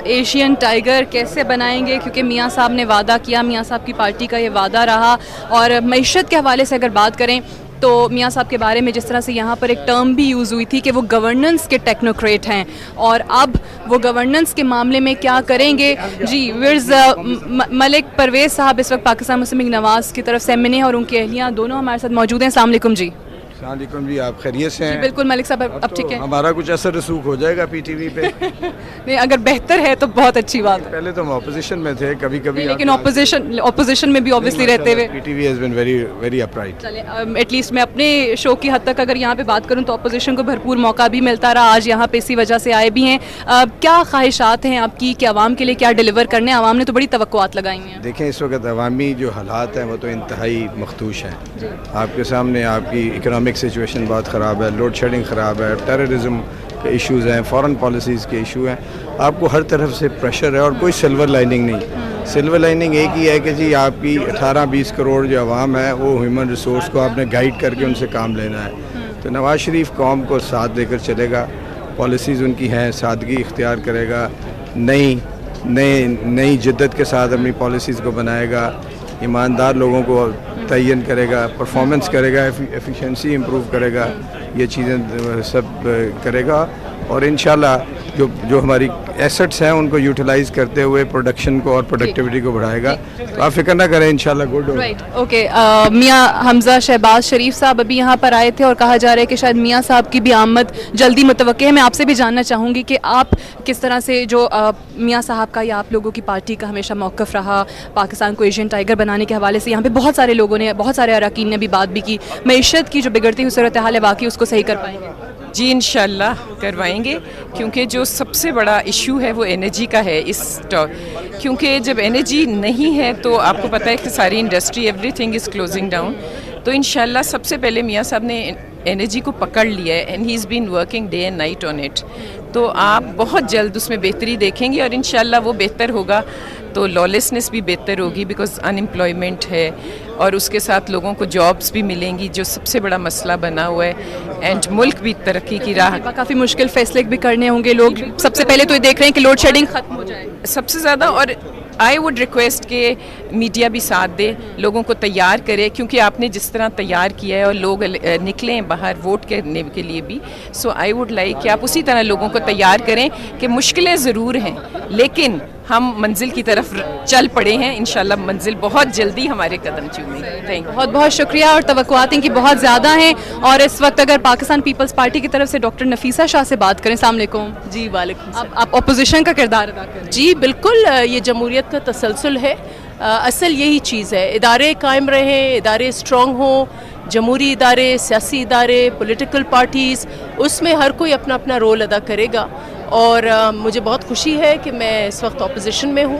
एशियन टाइगर कैसे बनाएंगे? क्योंकि मियाँ साहब ने वादा किया, मियाँ साहब की पार्टी का ये वादा रहा। और मईशत के हवाले से अगर बात करें तो मियाँ साहब के बारे में जिस तरह से यहाँ पर एक टर्म भी यूज़ हुई थी कि वो गवर्नेंस के टेक्नोक्रेट हैं, और अब वो गवर्नेंस के मामले में क्या करेंगे? जी, मलिक परवेज़ साहब इस वक्त पाकिस्तान मुस्लिम लीग नवाज की तरफ से MNA और उनकी अहलियाँ दोनों हमारे साथ मौजूद हैं। अस्सलाम वालेकुम जी। सलाम जी, आप खैरियत से हैं? बिल्कुल मलिक साहब, अब ठीक है। हमारा कुछ असर रसूख हो जाएगा PTV पे? नहीं, अगर बेहतर है तो बहुत अच्छी बात है। पहले तो हम ऑपोजिशन में थे, कभी कभी, लेकिन ऑपोजिशन में भी ऑब्वियसली रहते हुए PTV has been very very upright. चलिए, एटलीस्ट मैं अपने शो की हद तक अगर यहाँ पे बात करूँ तो ऑपोजिशन को भरपूर मौका भी मिलता रहा। आज यहाँ पे इसी वजह से आए भी हैं। क्या ख्वाहिशात हैं आपकी कि आवाम के लिए क्या डिलीवर करने? आवाम ने तो बड़ी तवक्कुआत लगाई हैं। देखें, इस वक्त अवामी जो हालात हैं वो तो इंतहाई मखदूश हैं। आपके सामने आपकी इकनॉमिक सिचुएशन बहुत ख़राब है, लोड शेडिंग ख़राब है, टेररिज्म के इश्यूज़ हैं, फॉरेन पॉलिसीज़ के इशू हैं, आपको हर तरफ से प्रेशर है और कोई सिल्वर लाइनिंग नहीं। सिल्वर लाइनिंग एक ही है कि जी आपकी 18-20 करोड़ जो आवाम है वो ह्यूमन रिसोर्स को आपने गाइड करके उनसे काम लेना है। तो नवाज़ शरीफ कौम को साथ देकर चलेगा, पॉलिसीज़ उनकी हैं, सादगी इख्तियार करेगा, नई जिद्दत के साथ अपनी पॉलिसीज़ को बनाएगा, ईमानदार लोगों को तयन करेगा, परफॉर्मेंस करेगा, एफिशिएंसी इम्प्रूव करेगा, ये चीज़ें सब करेगा। और इंशाल्लाह जो हमारी एसेट्स हैं उनको यूटिलाइज़ करते हुए प्रोडक्शन को और प्रोडक्टिविटी को बढ़ाएगा। तो आप फिक्र ना करें, इंशाल्लाह गुड होगा। Right, okay. मियाँ हमज़ा शहबाज शरीफ साहब अभी यहाँ पर आए थे और कहा जा रहा है कि शायद मियाँ साहब की भी आमद जल्दी मुतवक्के है। मैं आपसे भी जानना चाहूँगी कि आप किस तरह से जो मियाँ साहब का या आप लोगों की पार्टी का हमेशा मौक़िफ़ रहा पाकिस्तान को एशियन टाइगर बनाने के हवाले से। यहाँ पे बहुत सारे लोगों ने, बहुत सारे अरकान ने भी बात भी की, मईशत की जो बिगड़ती हुई सूरत हाल है वाकई उसको सही कर पाएंगे? जी इंशाल्लाह करवाएंगे, क्योंकि जो सबसे बड़ा इशू है वो एनर्जी का है इस क्योंकि जब एनर्जी नहीं है तो आपको पता है कि सारी industry everything is closing down. तो इंशाल्लाह सबसे पहले मियाँ साहब ने एनर्जी को पकड़ लिया है and he is been working day and night on it. तो आप बहुत जल्द उसमें बेहतरी देखेंगे और इंशाल्लाह वो बेहतर होगा तो लॉलेसनेस भी बेहतर होगी, बिकॉज अनएम्प्लॉयमेंट है और उसके साथ लोगों को जॉब्स भी मिलेंगी जो सबसे बड़ा मसला बना हुआ है, एंड मुल्क भी तरक्की की राह। काफ़ी मुश्किल फैसले भी करने होंगे लोग। सबसे पहले तो ये देख रहे हैं कि लोड शेडिंग ख़त्म हो जाए सबसे ज़्यादा, और आई वुड रिक्वेस्ट के मीडिया भी साथ दे, लोगों को तैयार करे, क्योंकि आपने जिस तरह तैयार किया है और लोग निकलें बाहर वोट करने के लिए भी। सो आई वुड लाइक कि आप उसी तरह लोगों को तैयार करें कि मुश्किलें ज़रूर हैं लेकिन हम मंजिल की तरफ चल पड़े हैं। इंशाल्लाह मंजिल बहुत जल्दी हमारे कदम चूमेगी। Thank you. बहुत बहुत शुक्रिया। और तवक्कुआत इनकी बहुत ज़्यादा हैं। और इस वक्त अगर पाकिस्तान पीपल्स पार्टी की तरफ से डॉक्टर नफीसा शाह से बात करें, अस्सलाम वालेकुम। जी वालेकुम। आप अपोजिशन का किरदार अदा करें। जी बिल्कुल, ये जमहूरियत का तसलसल है। असल यही चीज़ है, इदारे कायम रहें, इदारे स्ट्रॉन्ग हों, जमहूरी इदारे, सियासी इदारे, पॉलिटिकल पार्टीज़, उसमें हर कोई अपना अपना रोल अदा करेगा। और मुझे बहुत खुशी है कि मैं इस वक्त अपोजिशन में हूँ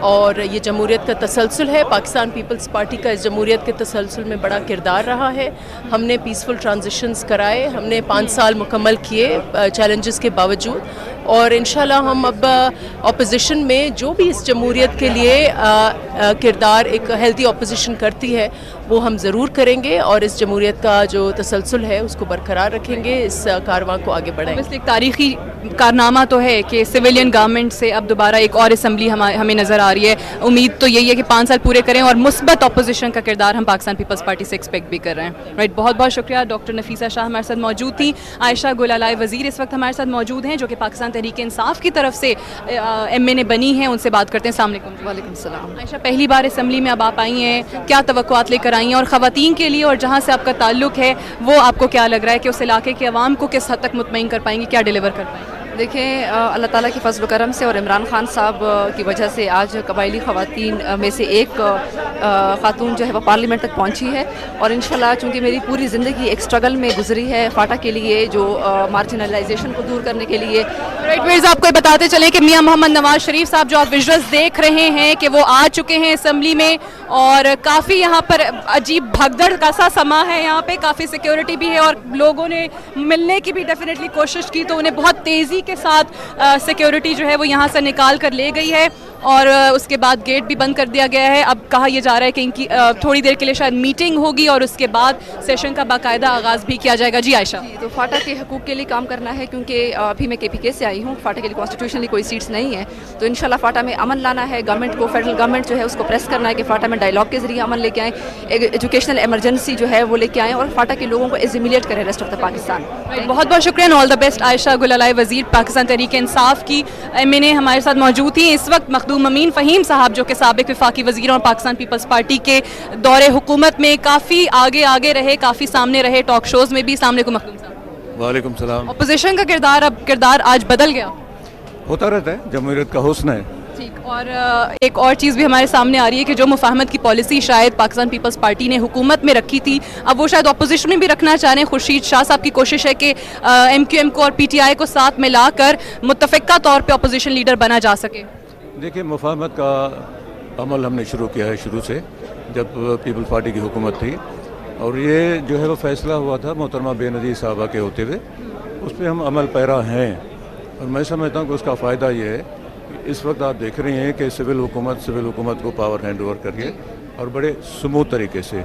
और ये जमहूरियत का तसलसल है। पाकिस्तान पीपल्स पार्टी का इस जमहूरियत के तसलसल में बड़ा किरदार रहा है। हमने पीसफुल ट्रांजिशंस कराए, हमने 5 साल मुकम्मल किए चैलेंजेस के बावजूद, और इंशाल्लाह हम अब अपोजिशन में जो भी इस जमहूरियत के लिए किरदार एक हेल्दी अपोजिशन करती है वो हम ज़रूर करेंगे और इस जमहूरियत का जो तसलसल है उसको बरकरार रखेंगे, इस कारवां को आगे बढ़ाएंगे। एक तारीखी कारनामा तो है कि सिविलियन गवर्नमेंट से अब दोबारा एक और असम्बली हमें नज़र आ रही है। उम्मीद तो यही है कि 5 साल पूरे करें और मुस्बत अपोजिशन का किरदार हम पाकिस्तान पीपल्स पार्टी से एक्सपेक्ट भी कर रहे हैं। राइट, बहुत बहुत शुक्रिया। डॉक्टर नफीसा शाह हमारे साथ मौजूद थी। आयशा गुलालाई वज़ीर इस वक्त हमारे साथ मौजूद हैं, जो कि पाकिस्तान तहरीक इंसाफ की तरफ से MNA बनी हैं। उनसे बात करते हैं। अस्सलाम वालेकुम। वालेकुम सलाम। आयशा, पहली बार असम्बली में अब आप आई हैं, क्या तवक्कुआत लेकर आई हैं? और ख़वातीन के लिए और जहाँ से आपका ताल्लुक़ है वो आपको क्या लग रहा है कि उस इलाके के अवाम को किस हद तक मुतमईन कर पाएंगी, क्या डिलीवर कर पाएंगी? देखें, अल्लाह ताला की फजल करम से और इमरान खान साहब की वजह से आज कबायली ख़वातीन में से एक ख़ातून जो है वो पार्लियामेंट तक पहुंची है। और इंशाल्लाह चूँकि मेरी पूरी ज़िंदगी एक स्ट्रगल में गुजरी है फाटा के लिए, जो मार्जिनलाइजेशन को दूर करने के लिए। राइट वेज़, आपको बताते चलें कि मियां मोहम्मद नवाज शरीफ साहब, जो आप विजुअल्स देख रहे हैं, कि वो आ चुके हैं असम्बली में और काफ़ी यहाँ पर अजीब भगदड़ का सा समा है। यहाँ पे काफ़ी सिक्योरिटी भी है और लोगों ने मिलने की भी डेफिनेटली कोशिश की, तो उन्हें बहुत तेज़ी के साथ सिक्योरिटी जो है वो यहाँ से निकाल कर ले गई है और उसके बाद गेट भी बंद कर दिया गया है। अब कहा यह जा रहा है कि इनकी थोड़ी देर के लिए शायद मीटिंग होगी और उसके बाद सेशन का बाकायदा आगाज़ भी किया जाएगा। जी आयशा। तो फाटा के हकूक़ के लिए काम करना है, क्योंकि अभी मैं KPK से आई हूँ। फाटा के लिए कॉन्स्टिट्यूशनली कोई सीट्स नहीं है, तो इंशाल्लाह फाटा में अमन लाना है। गवर्नमेंट को, फेडरल गवर्नमेंट जो है उसको प्रेस करना है कि फाटा में डायलॉग के जरिए अमन लेके आएँ, एक एजुकेशनल एमरजेंसी जो है वो लेके आएँ और फाटा के लोगों को एजिमिलेट करें रेस्ट ऑफ द पाकिस्तान। बहुत बहुत शुक्रिया, ऑल द बेस्ट। आयशा गुलालाई वज़ीर पाकिस्तान तहरीक इंसाफ की MNA हमारे साथ मौजूद थी। इस वक्त मखदूम अमीन फ़हीम साहब, जो कि साबिक़ वफाकी वज़ीर और पाकिस्तान पीपल्स पार्टी के दौरे हुकूमत में काफ़ी आगे रहे, काफ़ी सामने रहे टॉक शोज़ में भी। अस्सलाम वालेकुम मखदूम साहब। वालेकुम सलाम। अपोजिशन का किरदार आज बदल गया, होता रहता है, जमहूरियत का हुस्न है। ठीक। और एक और चीज़ भी हमारे सामने आ रही है कि जो मुफाहमत की पॉलिसी शायद पाकिस्तान पीपल्स पार्टी ने हुकूमत में रखी थी, अब वो शायद अपोजिशन में भी रखना चाह रहे हैं। खुर्शीद शाह साहब की कोशिश है कि MQM को और PTI को साथ मिलाकर मुत्तफ़िका तौर पे अपोजिशन लीडर बना जा सके। देखिए, मुफाहमत का अमल हमने शुरू किया है शुरू से, जब पीपल्स पार्टी की हुकूमत थी, और ये जो है वो फैसला हुआ था मोहतरमा बेनज़ीर साहबा के होते हुए, उस पर हम अमल पैरा हैं। और मैं समझता हूँ कि उसका फ़ायदा ये है कि इस वक्त आप देख रहे हैं कि सिविल हुकूमत को पावर हैंड ओवर करिए और बड़े स्मूथ तरीके से,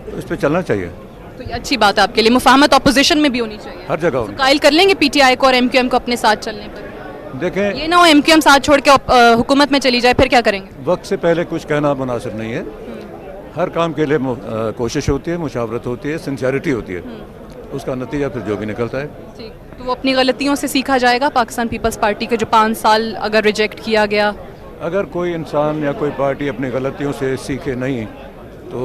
तो इस पर चलना चाहिए। तो ये अच्छी बात है आपके लिए। मुफाहमत अपोजिशन में भी होनी चाहिए, हर जगह होनी। कायल कर लेंगे PTI को और MQM को अपने साथ चलने पर। देखें, ये ना हो MQM साथ छोड़ के हुकूमत में चली जाए, फिर क्या करेंगे? वक्त से पहले कुछ कहना मुनासिब नहीं है। हर काम के लिए कोशिश होती है, मुशावरत होती है, सिंसियरिटी होती है, उसका नतीजा फिर जो भी निकलता है। ठीक, तो वो अपनी गलतियों से सीखा जाएगा। पाकिस्तान पीपल्स पार्टी के जो 5 साल अगर रिजेक्ट किया गया, अगर कोई इंसान या कोई पार्टी अपनी गलतियों से सीखे नहीं तो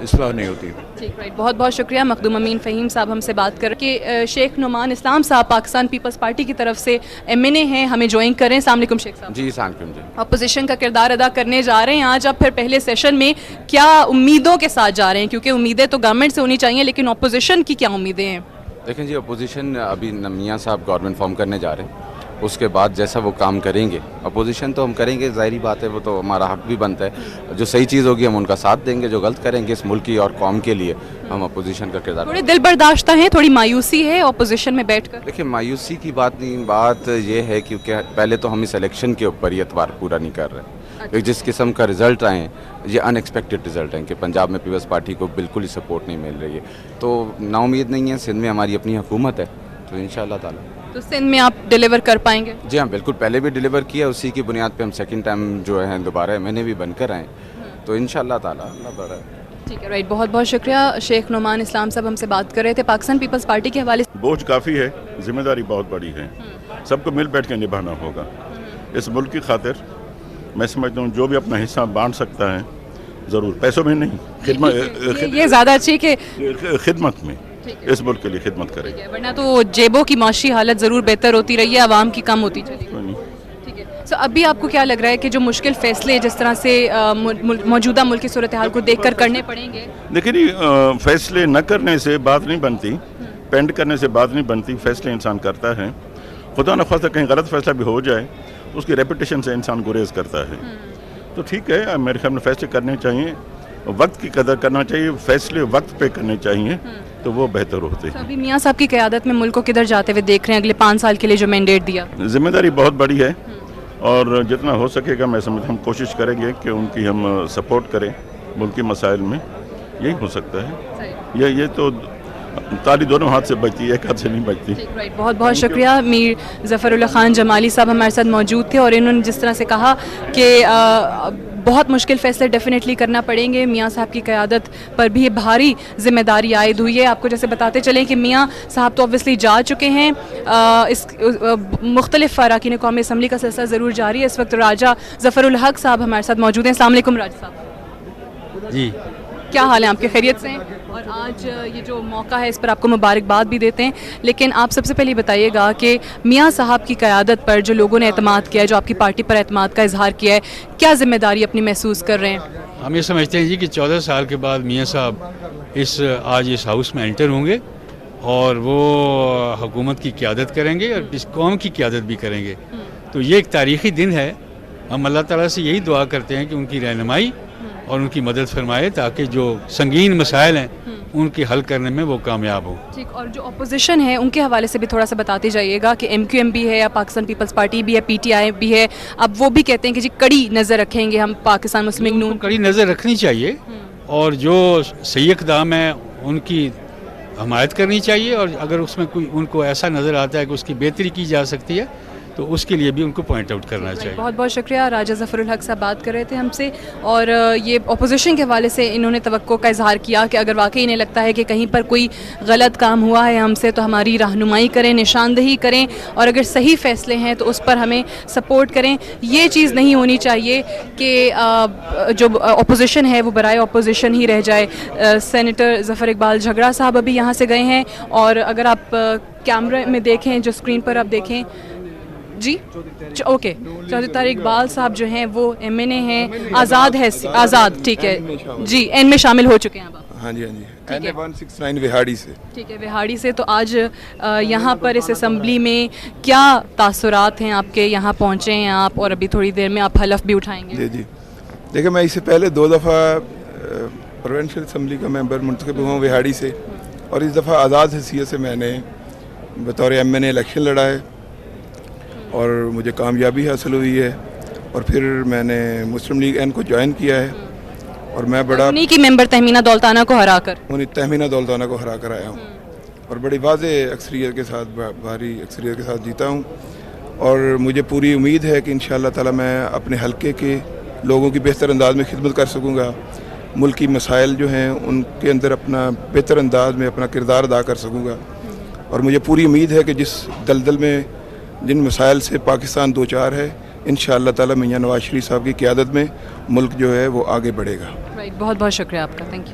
इस्लाह नहीं होती। ठीक, राइट। बहुत बहुत शुक्रिया। मखदूम अमीन फ़हीम साहब हमसे बात करके। शेख नुमान इस्लाम साहब पाकिस्तान पीपल्स पार्टी की तरफ से MNA हैं, हमें ज्वाइन करें। अस्सलाम वालेकुम शेख साहब। जी सलाम जी। अपोजिशन का किरदार अदा करने जा रहे हैं आज, अब फिर पहले सेशन में क्या उम्मीदों के साथ जा रहे हैं? क्योंकि उम्मीदें तो गवर्नमेंट से होनी चाहिए, लेकिन अपोजिशन की क्या उम्मीदें हैं? देखें जी, अपोजिशन अभी मियां साहब गवर्नमेंट फॉर्म करने जा रहे हैं, उसके बाद जैसा वो काम करेंगे, अपोजिशन तो हम करेंगे, ज़ाहिरी बात है, वो तो हमारा हक भी बनता है। जो सही चीज़ होगी हम उनका साथ देंगे, जो गलत करेंगे इस मुल्क की और कौम के लिए हम अपोजिशन का किरदार। थोड़ी दिल बर्दाश्त है, थोड़ी मायूसी है अपोजिशन में बैठकर? देखिए, मायूसी की बात नहीं, बात ये है क्योंकि पहले तो हम इस इलेक्शन के ऊपर ये एतबार पूरा नहीं कर रहे। जिस किस्म का रिज़ल्ट आए, ये अनएक्सपेक्टेड रिज़ल्ट हैं कि पंजाब में पीपल्स पार्टी को बिल्कुल ही सपोर्ट नहीं मिल रही है, तो नाउम्मीद नहीं है। सिंध में हमारी अपनी हुकूमत है, तो इंशाअल्लाह ताला तो सिंध में आप डिलीवर कर पाएंगे? जी हाँ, बिल्कुल। पहले भी डिलीवर किया, उसी की बुनियाद पे हम सेकंड टाइम जो है दोबारा MNA भी बनकर आए, तो इंशाअल्लाह ताला अल्लाह बड़ा। ठीक है, राइट। बहुत बहुत शुक्रिया। शेख नुमान इस्लाम साहब हमसे बात कर रहे थे पाकिस्तान पीपल्स पार्टी के हवाले से। बोझ काफ़ी है, जिम्मेदारी बहुत बड़ी है, सबको मिल बैठ के निभाना होगा। इस मुल्क की खातिर मैं समझता हूँ जो भी अपना हिस्सा बांट सकता है ज़रूर, पैसों में नहीं, ये ज़्यादा अच्छी कि खिदमत में, इस मुल्क के लिए खिदमत करें, वरना तो जेबों की माशी हालत ज़रूर बेहतर होती रही है, आवाम की कम होती चली। ठीक है, सो अभी आपको क्या लग रहा है कि जो मुश्किल फ़ैसले जिस तरह से मौजूदा मुल्क की सूरत हाल को देखकर करने पड़ेंगे? देखिए नहीं, फैसले न करने से बात नहीं बनती, पेंड करने से बात नहीं बनती, फैसले इंसान करता है। खुदा न ख्वास्ता कहीं गलत फैसला भी हो जाए, उसकी रेपुटेशन से इंसान गुरेज करता है। तो ठीक है, मेरे ख्याल में फैसले करने चाहिए, वक्त की कदर करना चाहिए, फैसले वक्त पे करने चाहिए, तो वो बेहतर होते हैं। अभी मियाँ साहब की क़यादत में मुल्क को किधर जाते हुए देख रहे हैं अगले 5 साल के लिए जो मैंडेट दिया? जिम्मेदारी बहुत बड़ी है और जितना हो सकेगा मैं समझ हम कोशिश करेंगे कि उनकी हम सपोर्ट करें मुल्क के मसाइल में, यही हो सकता है। ये तो ताली दोनों हाथ से बचती है, एक हाथ से नहीं बचती। राइट, बहुत बहुत शुक्रिया। मीर ज़फ़रुल्लाह ख़ान जमाली साहब हमारे साथ मौजूद थे और इन्होंने जिस तरह से कहा कि बहुत मुश्किल फ़ैसले डेफिनेटली करना पड़ेंगे, मियाँ साहब की क़यादत पर भी भारी जिम्मेदारी आयद हुई है। आपको जैसे बताते चलें कि मियाँ साहब तो ऑब्वियसली जा चुके हैं, इस मुख्तलिफ़ अरकान कौमी असम्बली का सिलसिला ज़रूर जारी है। इस वक्त राजा ज़फ़रुल हक साहब हमारे साथ मौजूद हैं। अस्सलाम वालेकुम राजा साहब। जी, क्या हाल है आपके? खैरियत से हैं? और आज ये जो मौका है इस पर आपको मुबारकबाद भी देते हैं, लेकिन आप सबसे पहले बताइएगा कि मियाँ साहब की क़यादत पर जो लोगों ने एतमाद किया है, जो आपकी पार्टी पर एतमाद का इजहार किया है, क्या ज़िम्मेदारी अपनी महसूस कर रहे हैं? हम ये समझते हैं जी कि 14 साल के बाद मियाँ साहब आज इस हाउस में एंटर होंगे और वो हुकूमत की क़यादत करेंगे और इस कौम की क़यादत भी करेंगे। तो ये एक तारीख़ी दिन है। हम अल्लाह ताला से यही दुआ करते हैं कि उनकी रहनुमाई और उनकी मदद फरमाए ताकि जो संगीन मसाइल हैं उनके हल करने में वो कामयाब हो। ठीक, और जो अपोजिशन है उनके हवाले से भी थोड़ा सा बताते जाइएगा कि MQM भी है या पाकिस्तान पीपल्स पार्टी भी है, PTI भी है, अब वो भी कहते हैं कि जी कड़ी नज़र रखेंगे हम पाकिस्तान मुस्लिम लीग नून। कड़ी नज़र रखनी चाहिए और जो सही इक़दाम है उनकी हमायत करनी चाहिए और अगर उसमें कोई उनको ऐसा नज़र आता है कि उसकी बेहतरी की जा सकती है तो उसके लिए भी उनको पॉइंट आउट करना चाहिए। बहुत बहुत शुक्रिया। राजा ज़फ़रुल हक साहब बात कर रहे थे हमसे और ये अपोजिशन के हवाले से इन्होंने तवक्को का इजहार किया कि अगर वाकई इन्हें लगता है कि कहीं पर कोई गलत काम हुआ है हमसे तो हमारी रहनुमाई करें, निशानदही करें और अगर सही फ़ैसले हैं तो उस पर हमें सपोर्ट करें। ये चीज़ नहीं होनी चाहिए कि जो अपोजिशन है वो बराए अपोजिशन ही रह जाए। सेनेटर ज़फ़र इकबाल झगड़ा साहब अभी यहाँ से गए हैं और अगर आप कैमरे में देखें, जो स्क्रीन पर आप देखें जी, ओके, चौधरी तारिक इकबाल साहब जो हैं वो MNA हैं, आज़ाद है, आज़ाद, ठीक है जी, एन में शामिल हो चुके हैं अब। हाँ जी, हाँ जी, NA 169 विहाड़ी से। ठीक है, विहाड़ी से। तो आज यहाँ पर इस असम्बली में क्या तासुरात हैं आपके? यहाँ पहुँचे हैं आप और अभी थोड़ी देर में आप हलफ भी उठाएंगे। जी जी, देखिए मैं इससे पहले 2 दफ़ा प्रोविंशियल असम्बली का मेंबर मुंतखब हुआ विहाड़ी से और इस दफ़ा आज़ाद हैसियत से मैंने बतौर MNA इलेक्शन लड़ा है और मुझे कामयाबी हासिल हुई है और फिर मैंने मुस्लिम लीग N को ज्वाइन किया है और मैं बड़ा उन्हीं की मेंबर तहमीना दौलताना को हरा कर तहमीना दौलताना को हरा कर आया हूँ और बड़ी वाज़ेह अक्सरियत के साथ, भारी अक्सरियत के साथ जीता हूँ और मुझे पूरी उम्मीद है कि इंशाअल्लाह ताला मैं अपने हलके के लोगों की बेहतर अंदाज में खिदमत कर सकूँगा, मुल्क की मसाइल जो हैं उनके अंदर अपना बेहतर अंदाज में अपना किरदार अदा कर सकूँगा और मुझे पूरी उम्मीद है कि जिस दलदल में जिन मसाइल से पाकिस्तान 2-4 है, इंशाअल्लाह ताला मियां नवाज शरीफ साहब की क़यादत में मुल्क जो है वो आगे बढ़ेगा। राइट, बहुत बहुत शुक्रिया आपका, थैंक यू।